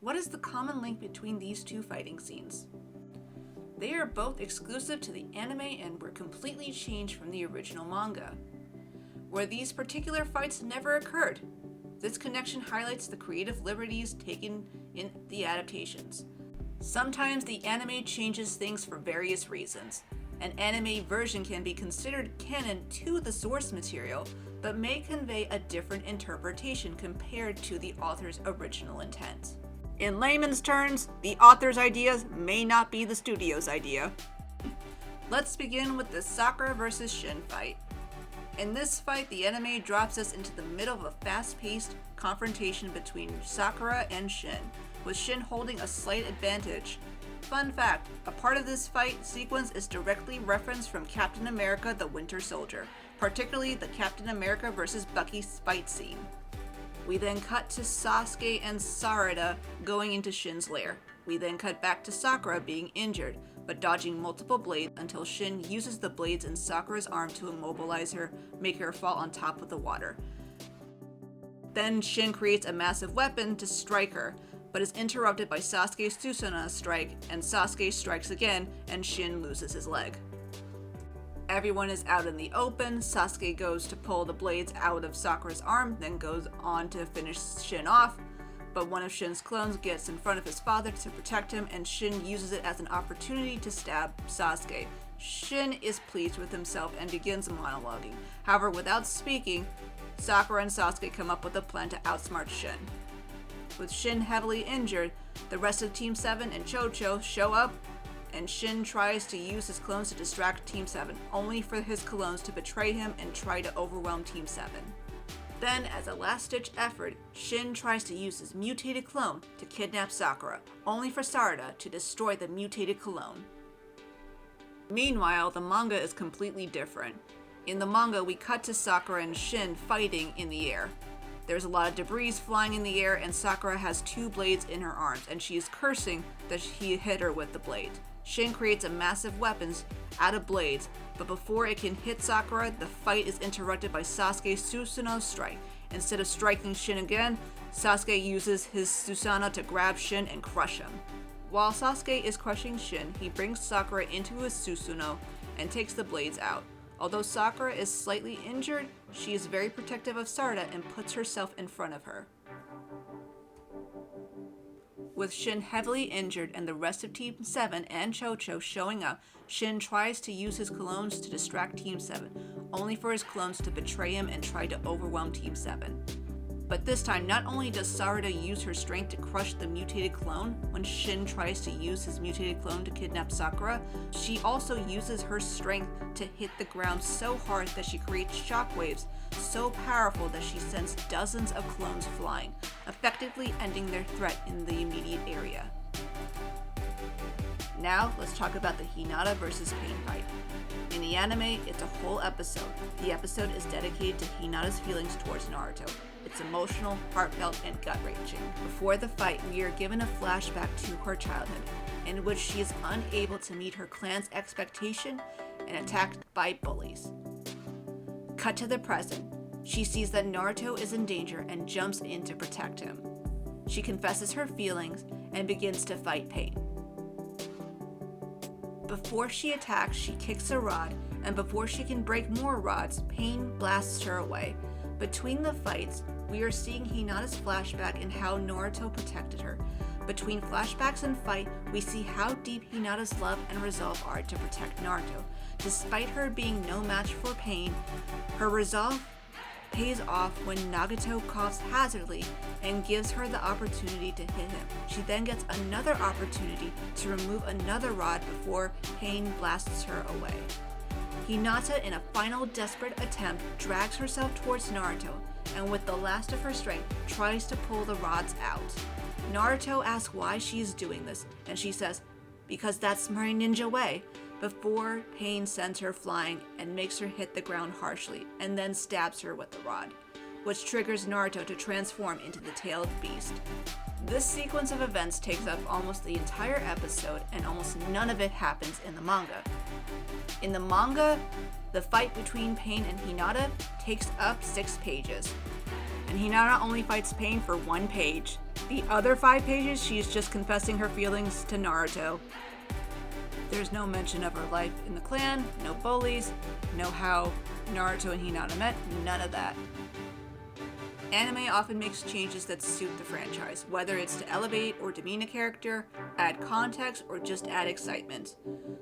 What is the common link between these two fighting scenes? They are both exclusive to the anime and were completely changed from the original manga, where these particular fights never occurred. This connection highlights the creative liberties taken in the adaptations. Sometimes the anime changes things for various reasons. An anime version can be considered canon to the source material, but may convey a different interpretation compared to the author's original intent. In layman's terms, the author's ideas may not be the studio's idea. Let's begin with the Sakura vs. Shin fight. In this fight, the anime drops us into the middle of a fast-paced confrontation between Sakura and Shin, with Shin holding a slight advantage. Fun fact, a part of this fight sequence is directly referenced from Captain America the Winter Soldier, particularly the Captain America vs. Bucky fight scene. We then cut to Sasuke and Sarada going into Shin's lair. We then cut back to Sakura being injured, but dodging multiple blades until Shin uses the blades in Sakura's arm to immobilize her, make her fall on top of the water. Then Shin creates a massive weapon to strike her, but is interrupted by Sasuke's Susanoo strike, and Sasuke strikes again, and Shin loses his leg. Everyone is out in the open. Sasuke goes to pull the blades out of Sakura's arm, then goes on to finish Shin off, but one of Shin's clones gets in front of his father to protect him, and Shin uses it as an opportunity to stab Sasuke. Shin is pleased with himself and begins monologuing. However, without speaking, Sakura and Sasuke come up with a plan to outsmart Shin. With Shin heavily injured, the rest of Team 7 and Chocho show up, and Shin tries to use his clones to distract Team 7, only for his clones to betray him and try to overwhelm Team 7. Then, as a last-ditch effort, Shin tries to use his mutated clone to kidnap Sakura, only for Sarada to destroy the mutated clone. Meanwhile, the manga is completely different. In the manga, we cut to Sakura and Shin fighting in the air. There's a lot of debris flying in the air, and Sakura has 2 blades in her arms, and she is cursing that he hit her with the blades. Shin creates a massive weapon out of blades, but before it can hit Sakura, the fight is interrupted by Sasuke's Susanoo strike. Instead of striking Shin again, Sasuke uses his Susanoo to grab Shin and crush him. While Sasuke is crushing Shin, he brings Sakura into his Susanoo and takes the blades out. Although Sakura is slightly injured, she is very protective of Sarada and puts herself in front of her. With Shin heavily injured and the rest of Team 7 and Chocho showing up, Shin tries to use his clones to distract Team 7, only for his clones to betray him and try to overwhelm Team 7. But this time, not only does Sarada use her strength to crush the mutated clone when Shin tries to use his mutated clone to kidnap Sakura, she also uses her strength to hit the ground so hard that she creates shockwaves so powerful that she sends dozens of clones flying, effectively ending their threat in the immediate area. Now, let's talk about the Hinata vs. Pain fight. In the anime, it's a whole episode. The episode is dedicated to Hinata's feelings towards Naruto. It's emotional, heartfelt, and gut-wrenching. Before the fight, we are given a flashback to her childhood, in which she is unable to meet her clan's expectation and attacked by bullies. Cut to the present. She sees that Naruto is in danger and jumps in to protect him. She confesses her feelings and begins to fight Pain. Before she attacks, she kicks a rod, and before she can break more rods, Pain blasts her away. Between the fights, we are seeing Hinata's flashback and how Naruto protected her. Between flashbacks and fight, we see how deep Hinata's love and resolve are to protect Naruto. Despite her being no match for Pain, her resolve pays off when Nagato coughs hazardly and gives her the opportunity to hit him. She then gets another opportunity to remove another rod before Pain blasts her away. Hinata, in a final desperate attempt, drags herself towards Naruto, and with the last of her strength, tries to pull the rods out. Naruto asks why she is doing this, and she says, "Because that's my ninja way," before Pain sends her flying and makes her hit the ground harshly, and then stabs her with the rod, which triggers Naruto to transform into the tailed beast. This sequence of events takes up almost the entire episode, and almost none of it happens in the manga. In the manga, the fight between Pain and Hinata takes up 6 pages. and Hinata only fights Pain for 1 page. The other 5 pages, she's just confessing her feelings to Naruto. There's no mention of her life in the clan, no bullies, no how Naruto and Hinata met, none of that. Anime often makes changes that suit the franchise, whether it's to elevate or demean a character, add context, or just add excitement.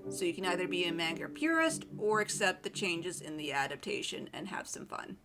So you can either be a manga purist or accept the changes in the adaptation and have some fun.